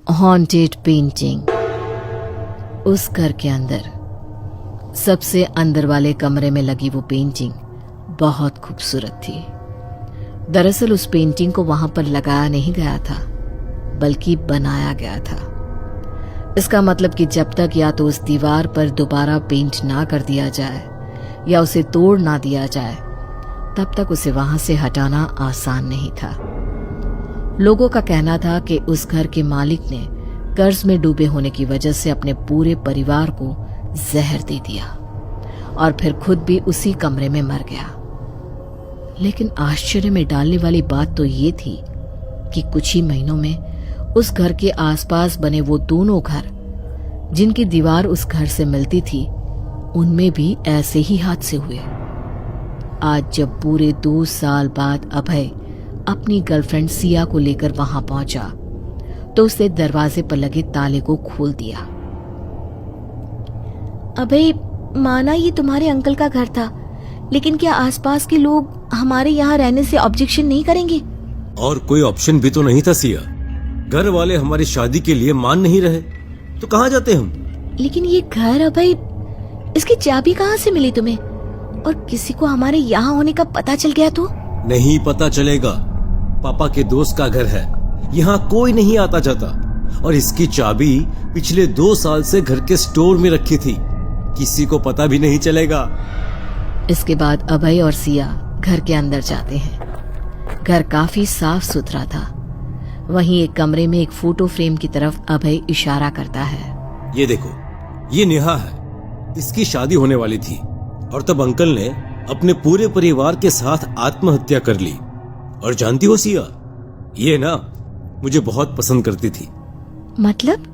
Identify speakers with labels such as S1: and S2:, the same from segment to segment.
S1: Haunted painting. उस घर के अंदर सबसे अंदर वाले कमरे में लगी वो पेंटिंग बहुत खूबसूरत थी। दरअसल उस पेंटिंग को वहां पर लगाया नहीं गया था, बल्कि बनाया गया था। इसका मतलब कि जब तक या तो उस दीवार पर दोबारा पेंट ना कर दिया जाए या उसे तोड़ ना दिया जाए, तब तक उसे वहां से हटाना आसान नहीं था। लोगों का कहना था कि उस घर के मालिक ने कर्ज में डूबे होने की वजह से अपने पूरे परिवार को जहर दे दिया और फिर खुद भी उसी कमरे में मर गया। लेकिन आश्चर्य में डालने वाली बात तो ये थी कि कुछ ही महीनों में उस घर के आसपास बने वो दोनों घर जिनकी दीवार उस घर से मिलती थी, उनमें भी ऐसे ही हादसे हुए। आज जब पूरे 2 साल बाद अभय अपनी गर्लफ्रेंड सिया को लेकर वहां पहुंचा तो उसने दरवाजे पर लगे ताले को खोल दिया।
S2: अभय, माना ये तुम्हारे अंकल का घर था, लेकिन क्या आसपास के लोग हमारे यहाँ रहने से ऑब्जेक्शन नहीं करेंगे?
S3: और कोई ऑप्शन भी तो नहीं था सिया। घर वाले हमारी शादी के लिए मान नहीं रहे तो कहाँ जाते हम?
S2: लेकिन ये घर अभय, इसकी चाबी कहाँ से मिली तुम्हें? और किसी को हमारे यहाँ होने का पता चल गया तो?
S3: नहीं पता चलेगा। पापा के दोस्त का घर है, यहाँ कोई नहीं आता जाता। और इसकी चाबी पिछले 2 साल से घर के स्टोर में रखी थी, किसी को पता भी नहीं चलेगा।
S1: इसके बाद अभय और सिया घर के अंदर जाते हैं। घर काफी साफ सुथरा था। वहीं एक कमरे में एक फोटो फ्रेम की तरफ अभय इशारा करता है।
S3: ये देखो, ये नेहा है, इसकी शादी होने वाली थी और तब अंकल ने अपने पूरे परिवार के साथ आत्महत्या कर ली। और जानती हो सिया, ये ना मुझे बहुत पसंद करती थी।
S2: मतलब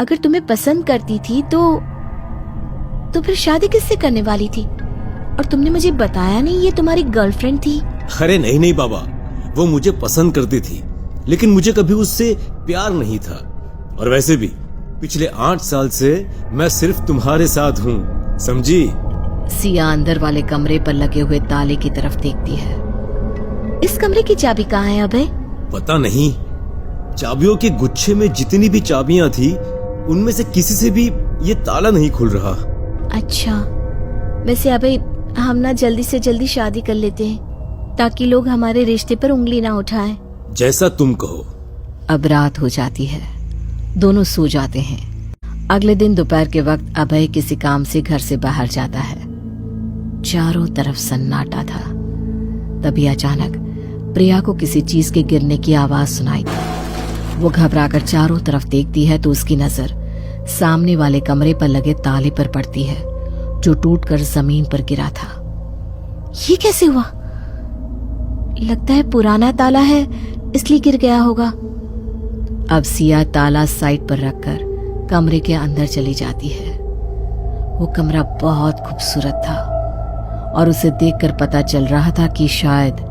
S2: अगर तुम्हें पसंद करती थी तो फिर शादी किससे करने वाली थी? और तुमने मुझे बताया नहीं ये तुम्हारी गर्लफ्रेंड थी?
S3: अरे नहीं नहीं बाबा, वो मुझे पसंद करती थी, लेकिन मुझे कभी उससे प्यार नहीं था। और वैसे भी पिछले 8 साल से मैं सिर्फ तुम्हारे साथ हूँ, समझी?
S1: सिया अंदर वाले कमरे पर लगे हुए ताले की तरफ देखती है।
S2: इस कमरे की चाबी कहाँ है अभय?
S3: पता नहीं। चाबियों के गुच्छे में जितनी भी चाबियां थी, उनमें से किसी से भी ये ताला नहीं खुल रहा।
S2: अच्छा, वैसे अभय हम ना जल्दी से जल्दी शादी कर लेते हैं ताकि लोग हमारे रिश्ते पर उंगली ना उठाएं।
S3: जैसा तुम कहो।
S1: अब रात हो जाती है, दोनों सो जाते हैं। अगले दिन दोपहर के वक्त अभय किसी काम से घर से बाहर जाता है। चारों तरफ सन्नाटा था। तभी अचानक प्रिया को किसी चीज के गिरने की आवाज सुनाई दी। वो घबराकर चारों तरफ देखती है तो उसकी नजर सामने वाले कमरे पर लगे ताले पर पड़ती है, जो टूटकर जमीन पर गिरा था।
S2: ये कैसे हुआ? लगता है पुराना ताला है, इसलिए गिर गया होगा।
S1: अब सिया ताला साइड पर रखकर कमरे के अंदर चली जाती है। वो कमरा बहुत खूबसूरत था और उसे देखकर पता चल रहा था कि शायद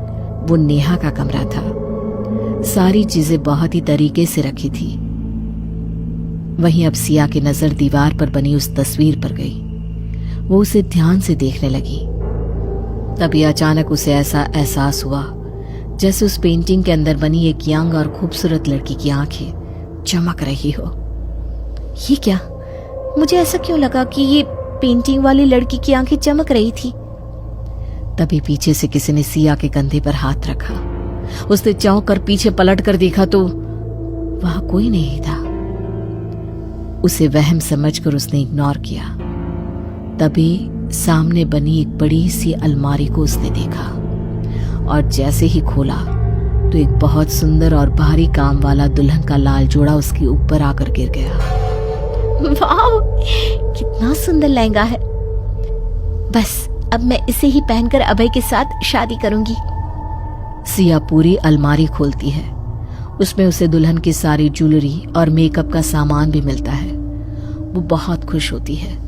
S1: वो नेहा का कमरा था। सारी चीजें बहुत ही तरीके से रखी थी। वहीं अब सिया की नजर दीवार पर बनी उस तस्वीर पर गई। वो उसे ध्यान से देखने लगी। तभी अचानक उसे ऐसा एहसास हुआ जैसे उस पेंटिंग के अंदर बनी एक यंग और खूबसूरत लड़की की आंखें चमक रही हो।
S2: ये क्या? मुझे ऐसा क्यों लगा कि ये पेंटिंग वाली लड़की की आंखें चमक रही थी?
S1: तभी पीछे से किसी ने सिया के कंधे पर हाथ रखा। उसने चौंक कर पीछे पलट कर देखा तो वहां कोई नहीं था। उसे वहम समझकर उसने इग्नोर किया। तभी सामने बनी एक बड़ी सी अलमारी को उसने देखा और जैसे ही खोला तो एक बहुत सुंदर और भारी काम वाला दुल्हन का लाल जोड़ा उसके ऊपर आकर गिर गया।
S2: वाह, कितना सुंदर लहंगा है। बस अब मैं इसे ही पहनकर अभय के साथ शादी करूंगी।
S1: सिया पूरी अलमारी खोलती है। उसमें उसे दुल्हन की सारी ज्वेलरी और मेकअप का सामान भी मिलता है। वो बहुत खुश होती है।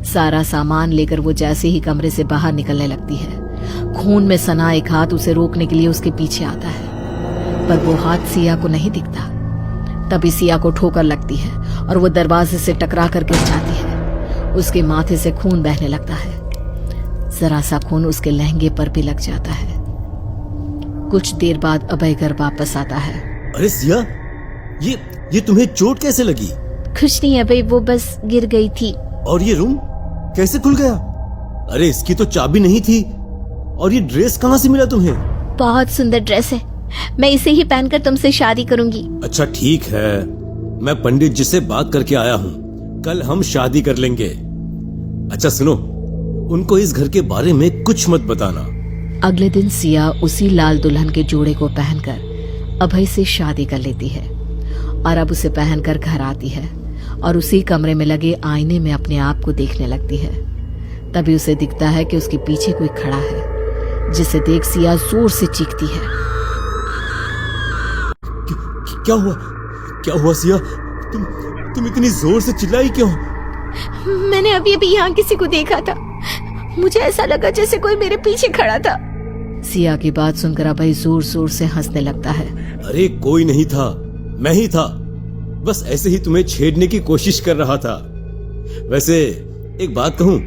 S1: सारा सामान लेकर वो जैसे ही कमरे से बाहर निकलने लगती है, खून में सना एक हाथ उसे रोकने के लिए उसके पीछे आता है, पर वो हाथ सिया को नहीं दिखता। तभी सिया को ठोकर लगती है और वो दरवाजे से टकरा कर गिर जाती है। उसके माथे से खून बहने लगता है। जरा सा खून उसके लहंगे पर भी लग जाता है। कुछ देर बाद अभय घर वापस आता है।
S3: अरे सिया, ये तुम्हें चोट कैसे लगी?
S2: कुछ नहीं अभय, वो बस गिर गई थी।
S3: और ये रूम कैसे खुल गया? अरे इसकी तो चाबी नहीं थी। और ये ड्रेस कहाँ से मिला तुम्हें?
S2: बहुत सुंदर ड्रेस है, मैं इसे ही पहनकर तुमसे शादी करूंगी।
S3: अच्छा ठीक है, मैं पंडित जी से बात करके आया हूँ, कल हम शादी कर लेंगे। अच्छा सुनो, उनको इस घर के बारे में कुछ मत बताना।
S1: अगले दिन सिया उसी लाल दुल्हन के जोड़े को पहनकर अभय से शादी कर लेती है और अब उसे पहनकर घर आती है और उसी कमरे में लगे आईने में अपने आप को देखने लगती है। तभी उसे दिखता है कि उसके पीछे कोई खड़ा है, जिसे देख सिया जोर से चीखती है।
S3: क्या हुआ सिया? तुम इतनी जोर से चिल्लाई क्यों?
S2: मैंने अभी अभी यहाँ किसी को देखा था, मुझे ऐसा लगा जैसे कोई मेरे पीछे खड़ा था।
S1: सिया की बात सुनकर अभय जोर जोर से हंसने लगता है।
S3: अरे कोई नहीं था, मैं ही था, बस ऐसे ही तुम्हें छेड़ने की कोशिश कर रहा था। वैसे एक बात कहूँ,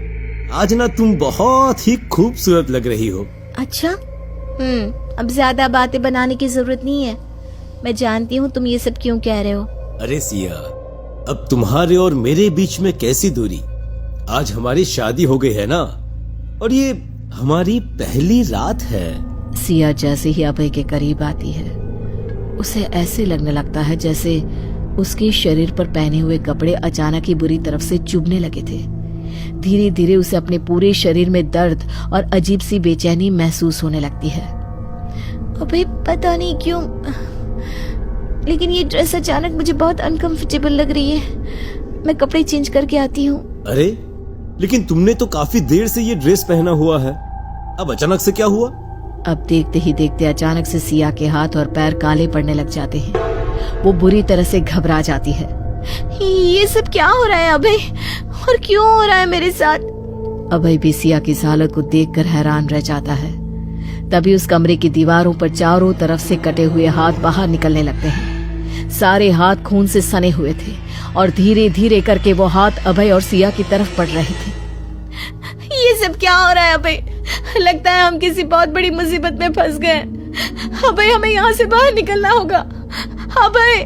S3: आज ना तुम बहुत ही खूबसूरत लग रही हो।
S2: अच्छा, अब ज्यादा बातें बनाने की जरूरत नहीं है, मैं जानती हूँ तुम ये सब क्यों कह रहे हो।
S3: अरे सिया, अब तुम्हारे और मेरे बीच में कैसी दूरी? आज हमारी शादी हो गई है ना, और ये हमारी पहली रात है।
S1: सिया जैसे ही अभय के करीब आती है, उसे ऐसे लगने लगता है जैसे उसके शरीर पर पहने हुए कपड़े अचानक ही बुरी तरफ से चुभने लगे थे। धीरे धीरे उसे अपने पूरे शरीर में दर्द और अजीब सी बेचैनी महसूस होने लगती है।
S2: अबे पता नहीं क्यों, लेकिन ये ड्रेस अचानक मुझे बहुत अनकंफर्टेबल लग रही है। मैं कपड़े चेंज करके आती हूँ।
S3: अरे लेकिन तुमने तो काफी देर से ये ड्रेस पहना हुआ है, अब अचानक से क्या हुआ?
S1: अब देखते ही देखते अचानक से सिया के हाथ और पैर काले पड़ने लग जाते हैं। वो बुरी तरह से घबरा जाती है।
S2: ये सब क्या हो रहा है अभय, और क्यों हो रहा है मेरे साथ?
S1: अभय भी सिया की इस हालत को देखकर हैरान रह जाता है। तभी उस कमरे की दीवारों पर चारों तरफ से कटे हुए हाथ बाहर निकलने लगते हैं। सारे हाथ खून से सने हुए थे और धीरे धीरे करके वो हाथ अभय और सिया की तरफ बढ़ रहे थे।
S2: ये सब क्या हो रहा है अभय? लगता है हम किसी बहुत बड़ी मुसीबत में फंस गए। अभय, हमें यहाँ से बाहर निकलना होगा। अभय।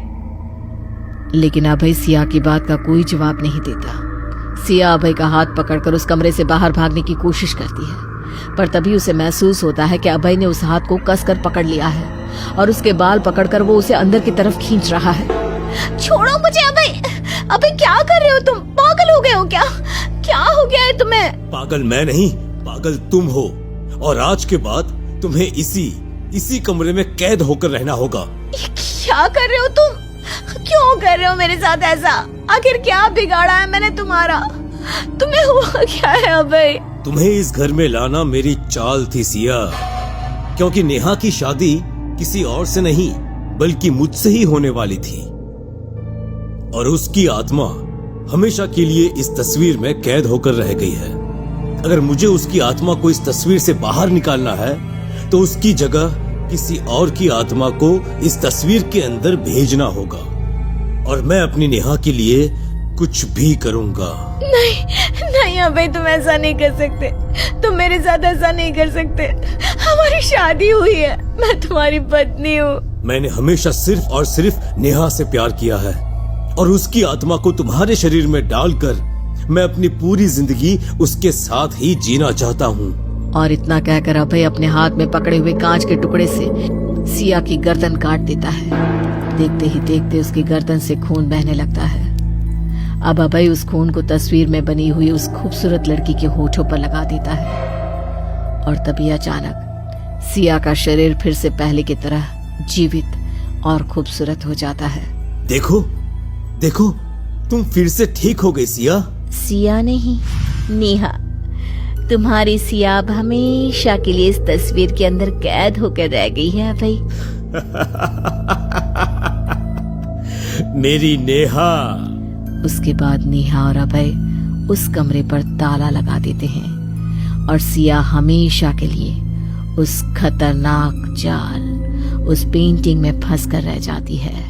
S1: लेकिन अभय सिया की बात का कोई जवाब नहीं देता। सिया अभय का हाथ पकड़कर उस कमरे से बाहर भागने की कोशिश करती है, पर तभी उसे महसूस होता है कि अभय ने उस हाथ को कसकर पकड़ लिया है और उसके बाल पकड़कर वो उसे अंदर की तरफ खींच रहा है।
S2: छोड़ो मुझे अभय। अबे क्या कर रहे हो तुम? पागल हो गए हो क्या? क्या हो गया है तुम्हें?
S3: पागल मैं नहीं, पागल तुम हो, और आज के बाद तुम्हें इसी कमरे में कैद होकर रहना होगा।
S2: क्या कर रहे हो तुम? क्यों कर रहे हो मेरे साथ ऐसा? आखिर क्या बिगाड़ा है मैंने तुम्हारा? तुम्हें हुआ क्या है अभय?
S3: तुम्हें इस घर में लाना मेरी चाल थी सिया, क्योंकि नेहा की शादी किसी और से नहीं बल्कि मुझसे ही होने वाली थी, और उसकी आत्मा हमेशा के लिए इस तस्वीर में कैद होकर रह गई है। अगर मुझे उसकी आत्मा को इस तस्वीर से बाहर निकालना है तो उसकी जगह किसी और की आत्मा को इस तस्वीर के अंदर भेजना होगा, और मैं अपनी नेहा के लिए कुछ भी करूंगा।
S2: नहीं अभय, तुम ऐसा नहीं कर सकते। तुम मेरे साथ ऐसा नहीं कर सकते। हमारी शादी हुई है, मैं तुम्हारी पत्नी हूँ।
S3: मैंने हमेशा सिर्फ और सिर्फ नेहा से प्यार किया है, और उसकी आत्मा को तुम्हारे शरीर में डालकर मैं अपनी पूरी जिंदगी उसके साथ ही जीना चाहता हूँ।
S1: और इतना कहकर अभय अपने हाथ में पकड़े हुए कांच के टुकड़े से सिया की गर्दन काट देता है। देखते ही देखते उसकी गर्दन से खून बहने लगता है। अब अभय उस खून को तस्वीर में बनी हुई उस खूबसूरत लड़की के होठों पर लगा देता है, और तभी अचानक सिया का शरीर फिर से पहले की तरह जीवित और खूबसूरत हो जाता है।
S3: देखो देखो, तुम फिर से ठीक हो गई सिया।
S2: सिया नहीं, नेहा। तुम्हारी सिया अब हमेशा के लिए इस तस्वीर के अंदर कैद होकर रह गई है भाई।
S3: मेरी नेहा।
S1: उसके बाद नेहा और अभय उस कमरे पर ताला लगा देते हैं और सिया हमेशा के लिए उस खतरनाक जाल, उस पेंटिंग में फंस कर रह जाती है।